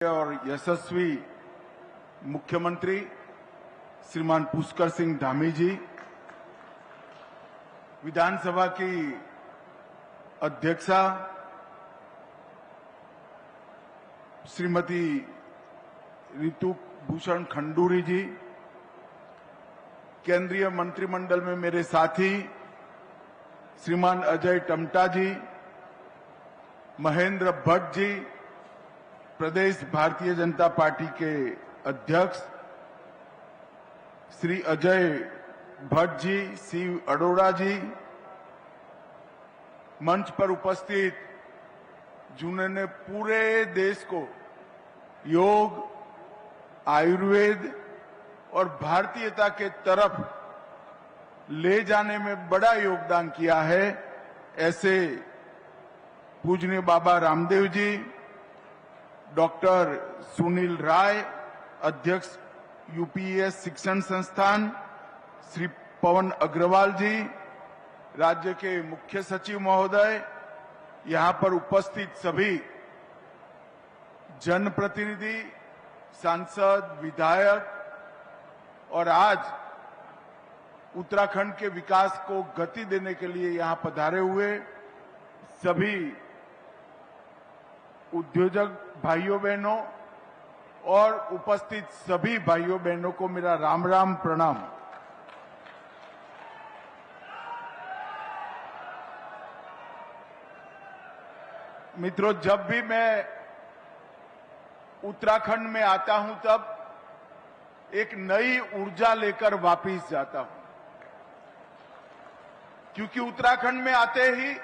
और यशस्वी मुख्यमंत्री श्रीमान पुष्कर सिंह धामी जी, विधानसभा की अध्यक्षा श्रीमती ऋतु भूषण खंडूरी जी, केंद्रीय मंत्रिमंडल में मेरे साथी श्रीमान अजय टमटा जी, महेंद्र भट्ट जी, प्रदेश भारतीय जनता पार्टी के अध्यक्ष श्री अजय भट्ट जी, शिव अरोड़ा जी, मंच पर उपस्थित जिन्होंने पूरे देश को योग, आयुर्वेद और भारतीयता के तरफ ले जाने में बड़ा योगदान किया है, ऐसे पूजनीय बाबा रामदेव जी, डॉक्टर सुनील राय, अध्यक्ष यूपीएस शिक्षण संस्थान, श्री पवन अग्रवाल जी, राज्य के मुख्य सचिव महोदय, यहां पर उपस्थित सभी जनप्रतिनिधि, सांसद, विधायक और आज उत्तराखंड के विकास को गति देने के लिए यहां पधारे हुए सभी उद्योजक भाइयों बहनों और उपस्थित सभी भाइयों बहनों को मेरा राम राम प्रणाम। मित्रों, जब भी मैं उत्तराखंड में आता हूं तब एक नई ऊर्जा लेकर वापस जाता हूं, क्योंकि उत्तराखंड में आते ही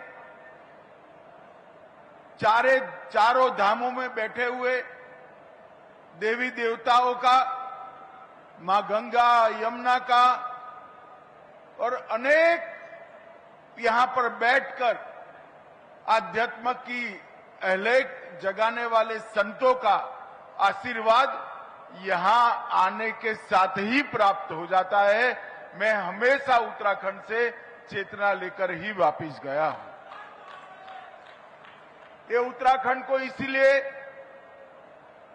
चारों धामों में बैठे हुए देवी देवताओं का, मां गंगा, यमुना का और अनेक यहां पर बैठकर आध्यात्म की अहलेख जगाने वाले संतों का आशीर्वाद यहां आने के साथ ही प्राप्त हो जाता है। मैं हमेशा उत्तराखंड से चेतना लेकर ही वापस गया हूं। ये उत्तराखंड को इसीलिए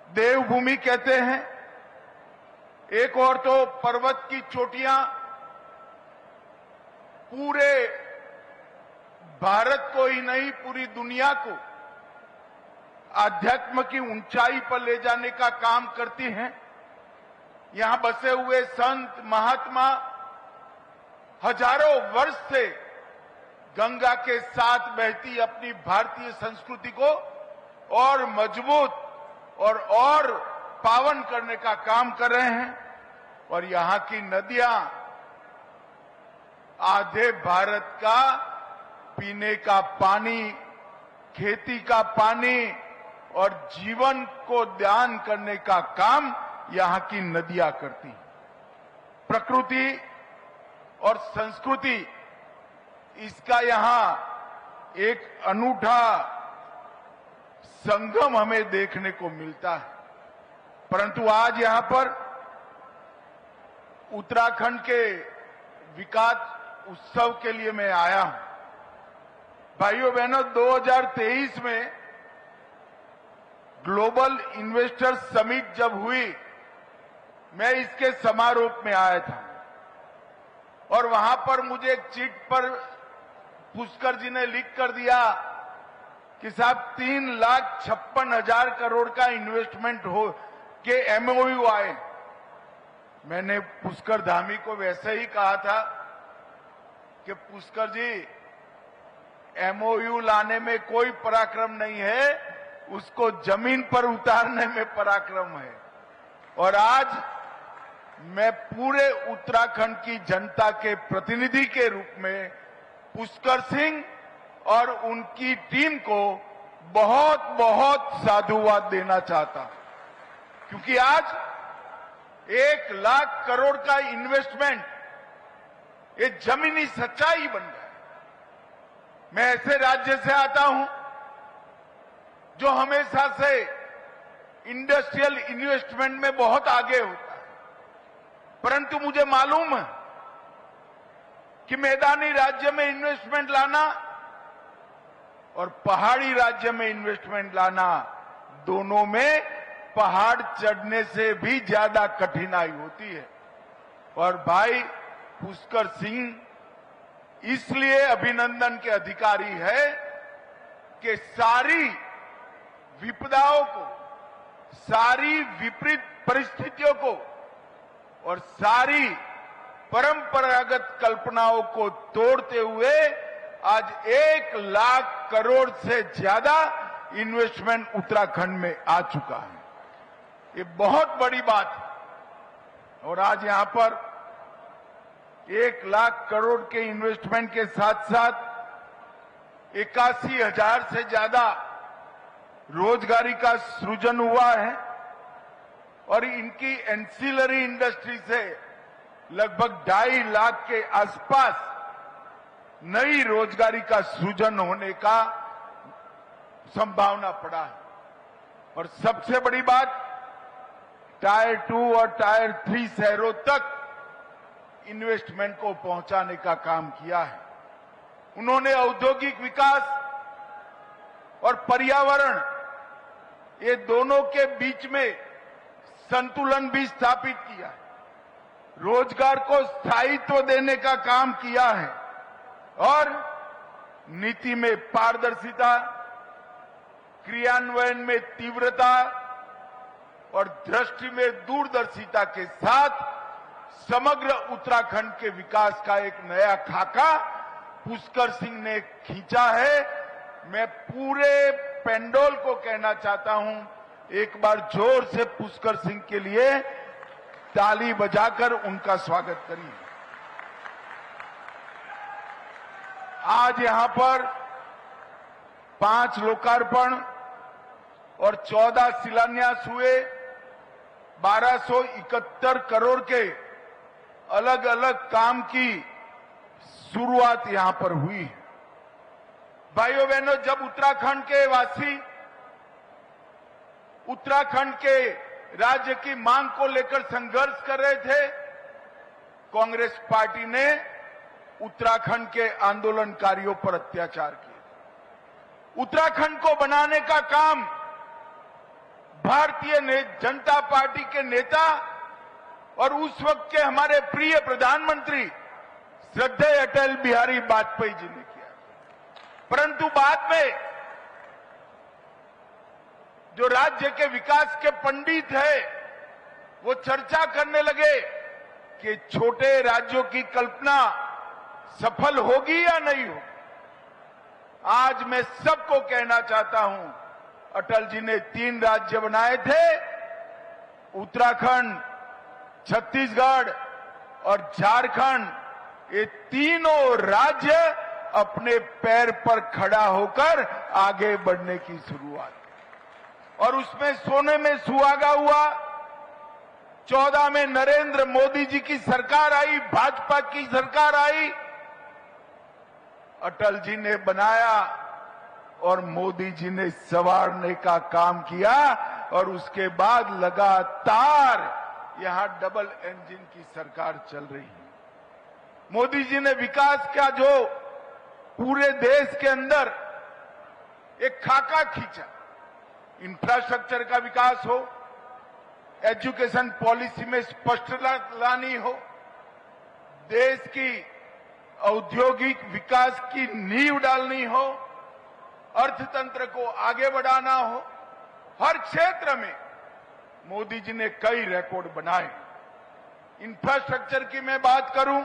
देवभूमि कहते हैं। एक और तो पर्वत की चोटियां पूरे भारत को ही नहीं, पूरी दुनिया को आध्यात्म की ऊंचाई पर ले जाने का काम करती हैं। यहां बसे हुए संत महात्मा हजारों वर्ष से गंगा के साथ बहती अपनी भारतीय संस्कृति को और मजबूत और पावन करने का काम कर रहे हैं। और यहां की नदियां आधे भारत का पीने का पानी, खेती का पानी और जीवन को दान करने का काम यहां की नदियां करती हैं। प्रकृति और संस्कृति, इसका यहां एक अनूठा संगम हमें देखने को मिलता है। परंतु आज यहां पर उत्तराखंड के विकास उत्सव के लिए मैं आया हूं। भाइयों बहनों, 2023 में ग्लोबल इन्वेस्टर समिट जब हुई, मैं इसके समारोह में आया था और वहां पर मुझे एक चिट पर पुष्कर जी ने लिख कर दिया कि साहब 3,56,000 करोड़ का इन्वेस्टमेंट हो के एमओयू आए। मैंने पुष्कर धामी को वैसे ही कहा था कि पुष्कर जी, एमओयू लाने में कोई पराक्रम नहीं है, उसको जमीन पर उतारने में पराक्रम है। और आज मैं पूरे उत्तराखंड की जनता के प्रतिनिधि के रूप में पुष्कर सिंह और उनकी टीम को बहुत बहुत साधुवाद देना चाहता हूं, क्योंकि आज 1,00,000 करोड़ का इन्वेस्टमेंट ये जमीनी सच्चाई बन गया। मैं ऐसे राज्य से आता हूं जो हमेशा से इंडस्ट्रियल इन्वेस्टमेंट में बहुत आगे होता है, परंतु मुझे मालूम है कि मैदानी राज्य में इन्वेस्टमेंट लाना और पहाड़ी राज्य में इन्वेस्टमेंट लाना, दोनों में पहाड़ चढ़ने से भी ज्यादा कठिनाई होती है। और भाई पुष्कर सिंह इसलिए अभिनंदन के अधिकारी है कि सारी विपदाओं को, सारी विपरीत परिस्थितियों को और सारी परंपरागत कल्पनाओं को तोड़ते हुए आज 1 लाख करोड़ से ज्यादा इन्वेस्टमेंट उत्तराखंड में आ चुका है। ये बहुत बड़ी बात है। और आज यहां पर 1 लाख करोड़ के इन्वेस्टमेंट के साथ साथ 81,000 से ज्यादा रोजगारी का सृजन हुआ है और इनकी एंसिलरी इंडस्ट्री से लगभग 2.5 लाख के आसपास नई रोजगारी का सृजन होने का संभावना पड़ा है। और सबसे बड़ी बात, टायर 2 और टायर 3 शहरों तक इन्वेस्टमेंट को पहुंचाने का काम किया है। उन्होंने औद्योगिक विकास और पर्यावरण, ये दोनों के बीच में संतुलन भी स्थापित किया है। रोजगार को स्थायित्व देने का काम किया है और नीति में पारदर्शिता, क्रियान्वयन में तीव्रता और दृष्टि में दूरदर्शिता के साथ समग्र उत्तराखंड के विकास का एक नया खाका पुष्कर सिंह ने खींचा है। मैं पूरे पेंडोल को कहना चाहता हूं, एक बार जोर से पुष्कर सिंह के लिए ताली बजाकर उनका स्वागत करिए। आज यहां पर 5 लोकार्पण और 14 शिलान्यास हुए। 1271 करोड़ के अलग अलग काम की शुरुआत यहां पर हुई है। भाइयों बहनों, जब उत्तराखंड के वासी उत्तराखंड के राज्य की मांग को लेकर संघर्ष कर रहे थे, कांग्रेस पार्टी ने उत्तराखंड के आंदोलनकारियों पर अत्याचार किए। उत्तराखंड को बनाने का काम भारतीय जनता पार्टी के नेता और उस वक्त के हमारे प्रिय प्रधानमंत्री श्रद्धेय अटल बिहारी वाजपेयी जी ने किया। परंतु बाद में जो राज्य के विकास के पंडित है वो चर्चा करने लगे कि छोटे राज्यों की कल्पना सफल होगी या नहीं होगी। आज मैं सबको कहना चाहता हूं, अटल जी ने 3 राज्य बनाए थे, उत्तराखंड, छत्तीसगढ़ और झारखंड। ये तीनों राज्य अपने पैर पर खड़ा होकर आगे बढ़ने की शुरुआत, और उसमें सोने में सुहागा हुआ। 14 में नरेंद्र मोदी जी की सरकार आई, भाजपा की सरकार आई, अटल जी ने बनाया और मोदी जी ने संवारने का काम किया। और उसके बाद लगातार यहां डबल इंजन की सरकार चल रही है। मोदी जी ने विकास का जो पूरे देश के अंदर एक खाका खींचा, इंफ्रास्ट्रक्चर का विकास हो, एजुकेशन पॉलिसी में स्पष्टता लानी हो, देश की औद्योगिक विकास की नींव डालनी हो, अर्थतंत्र को आगे बढ़ाना हो, हर क्षेत्र में मोदी जी ने कई रिकॉर्ड बनाए। इंफ्रास्ट्रक्चर की मैं बात करूं,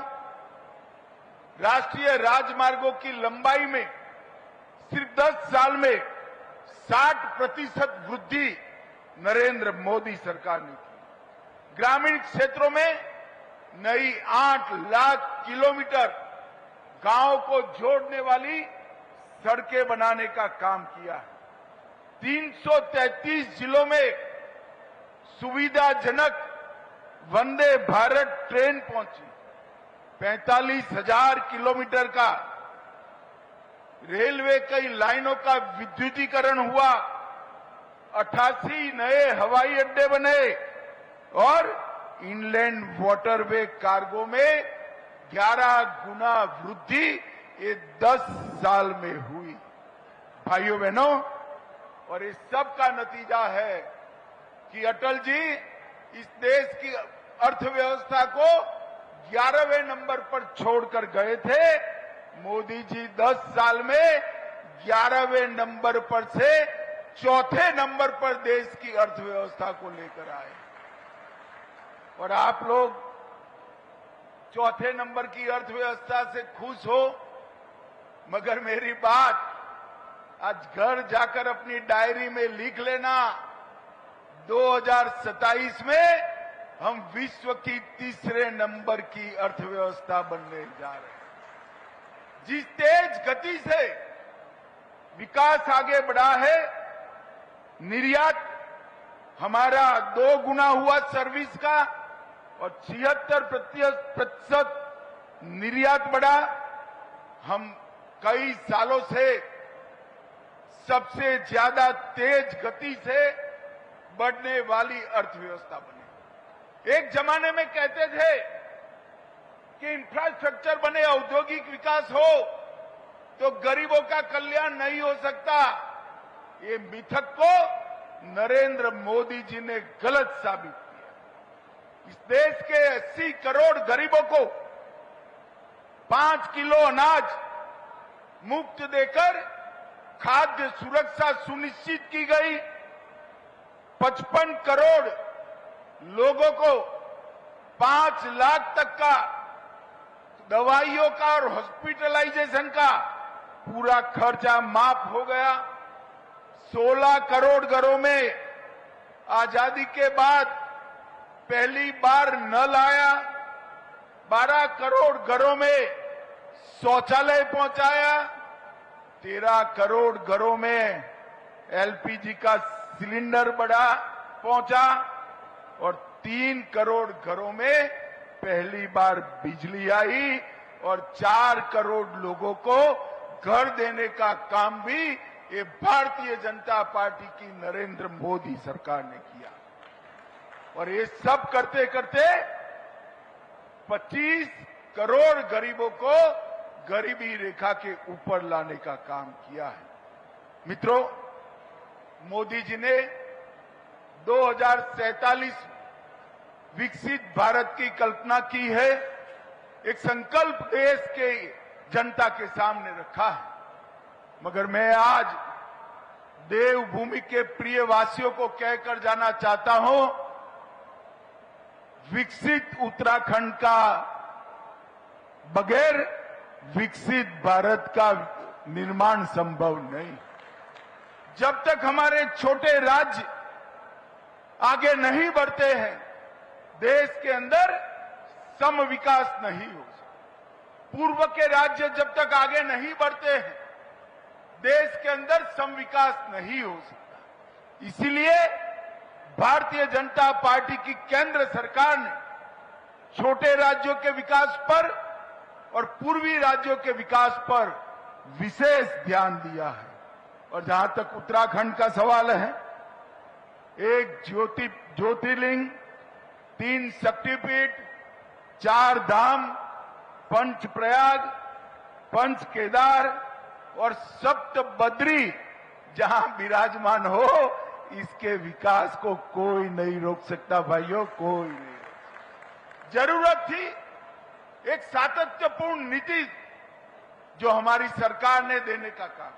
राष्ट्रीय राजमार्गों की लंबाई में सिर्फ 10 साल में 60% वृद्धि नरेंद्र मोदी सरकार ने की। ग्रामीण क्षेत्रों में नई 8 लाख किलोमीटर गांव को जोड़ने वाली सड़कें बनाने का काम किया है। 333 जिलों में सुविधाजनक वंदे भारत ट्रेन पहुंची। 45,000 किलोमीटर का रेलवे कई लाइनों का विद्युतीकरण हुआ। 88 नए हवाई अड्डे बने और इनलैंड वाटरवे कार्गो में 11 गुना वृद्धि ये 10 साल में हुई। भाइयों बहनों, और इस सब का नतीजा है कि अटल जी इस देश की अर्थव्यवस्था को 11वें नंबर पर छोड़कर गए थे। मोदी जी 10 साल में 11वें नंबर पर से चौथे नंबर पर देश की अर्थव्यवस्था को लेकर आए। और आप लोग चौथे नंबर की अर्थव्यवस्था से खुश हो, मगर मेरी बात आज घर जाकर अपनी डायरी में लिख लेना, 2027 में हम विश्व की तीसरे नंबर की अर्थव्यवस्था बनने जा रहे हैं। जिस तेज गति से विकास आगे बढ़ा है, निर्यात हमारा 2 गुना हुआ सर्विस का और 76% निर्यात बढ़ा। हम कई सालों से सबसे ज्यादा तेज गति से बढ़ने वाली अर्थव्यवस्था बने। एक जमाने में कहते थे कि इंफ्रास्ट्रक्चर बने, औद्योगिक विकास हो तो गरीबों का कल्याण नहीं हो सकता। ये मिथक को नरेंद्र मोदी जी ने गलत साबित किया। इस देश के 80 करोड़ गरीबों को 5 किलो अनाज मुफ्त देकर खाद्य सुरक्षा सुनिश्चित की गई। 55 करोड़ लोगों को 5 लाख तक का दवाइयों का और हॉस्पिटलाइजेशन का पूरा खर्चा माफ हो गया। 16 करोड़ घरों में आजादी के बाद पहली बार नल आया। 12 करोड़ घरों में शौचालय पहुंचाया। 13 करोड़ घरों में एलपीजी का सिलेंडर पहुंचा और 3 करोड़ घरों में पहली बार बिजली आई और 4 करोड़ लोगों को घर देने का काम भी ये भारतीय जनता पार्टी की नरेंद्र मोदी सरकार ने किया। और ये सब करते करते 25 करोड़ गरीबों को गरीबी रेखा के ऊपर लाने का काम किया है। मित्रों, मोदी जी ने 2047 विकसित भारत की कल्पना की है। एक संकल्प देश के जनता के सामने रखा है। मगर मैं आज देवभूमि के प्रिय वासियों को कहकर जाना चाहता हूं, विकसित उत्तराखंड का बगैर विकसित भारत का निर्माण संभव नहीं। जब तक हमारे छोटे राज्य आगे नहीं बढ़ते हैं, देश के अंदर सम विकास नहीं हो सकता। पूर्व के राज्य जब तक आगे नहीं बढ़ते हैं, देश के अंदर सम विकास नहीं हो सकता। इसीलिए भारतीय जनता पार्टी की केंद्र सरकार ने छोटे राज्यों के विकास पर और पूर्वी राज्यों के विकास पर विशेष ध्यान दिया है। और जहां तक उत्तराखंड का सवाल है, एक ज्योतिर्लिंग, 3 शक्तिपीठ, 4 धाम, पंच प्रयाग, पंच केदार और सप्त बद्री जहां विराजमान हो, इसके विकास को कोई नहीं रोक सकता भाइयों, कोई नहीं। जरूरत थी एक सातत्यपूर्ण नीति जो हमारी सरकार ने देने का काम